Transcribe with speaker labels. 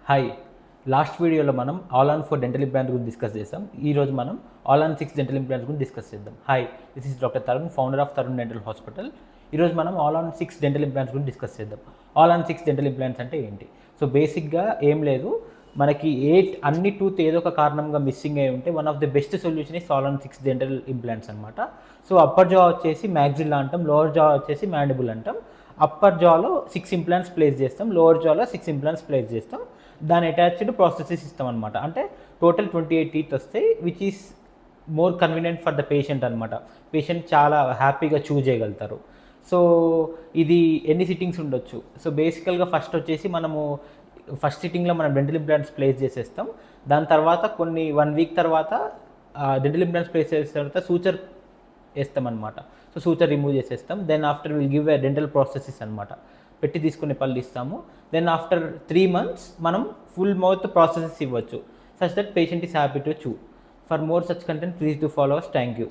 Speaker 1: Hi, last వీడియోలో మనం all on 4 dental implant గురించి డిస్కస్ చేసాం. ఈరోజు మనం ఆల్ ఆన్ 6 డెంటల్ ఇంప్లాంట్స్ గురించి డిస్కస్ చేద్దాం. Hi, this is doctor Tarun, founder of Tarun dental hospital. ఈరోజు మనం ఆల్ ఆన్ 6 డెంటల్ ఇంప్లాంట్స్ గురించి డిస్కస్ చేద్దాం. ఆల్ ఆన్ 6 డెంటల్ ఇంప్లాంట్స్ అంటే ఏంటి? సో బేసిక్గా ఏం లేదు, మనకి అన్ని టూత్ ఏదో ఒక కారణంగా మిస్సింగ్ అయి ఉంటే one of the best solution is all on 6 dental implants అనమాట. సో అప్పర్ జా వచ్చేసి మ్యాగ్జిల్లా అంటాం, లోవర్ జా వచ్చేసి మ్యాండిబుల్ అంటాం. అప్పర్ జాలో 6 ఇంప్లాంట్స్ ప్లేస్ చేస్తాం, లోవర్ జాలో 6 ఇంప్లాంట్స్ ప్లేస్ చేస్తాం. దాని అటాచ్డ్ ప్రాసెసెస్ ఇస్తాం అనమాట. అంటే టోటల్ 28 టీత్ వస్తాయి, which is more convenient for the patient అనమాట. పేషెంట్ చాలా హ్యాపీగా చూజ్ చేయగలుగుతారు. సో ఇది ఎన్ని సిట్టింగ్స్ ఉండొచ్చు? సో బేసికల్గా ఫస్ట్ వచ్చేసి మనము ఫస్ట్ సిట్టింగ్లో మనం డెంటల్ ఇంప్లాంట్స్ ప్లేస్ చేసేస్తాం. దాని తర్వాత 1 వీక్ తర్వాత డెంటల్ ఇంప్లాంట్స్ ప్లేస్ చేసిన తర్వాత సూచర్ వేస్తామన్నమాట. సో సూచర్ రిమూవ్ చేసేస్తాం. Then after will give a dental prostheses అనమాట. పెట్టి తీసుకునే పళ్ళు ఇస్తాము. దెన్ ఆఫ్టర్ 3 months మనం ఫుల్ మౌత్ ప్రాసెసెస్ ఇవ్వచ్చు, such that patient is happy to chew. For more such content please do follow us. Thank you.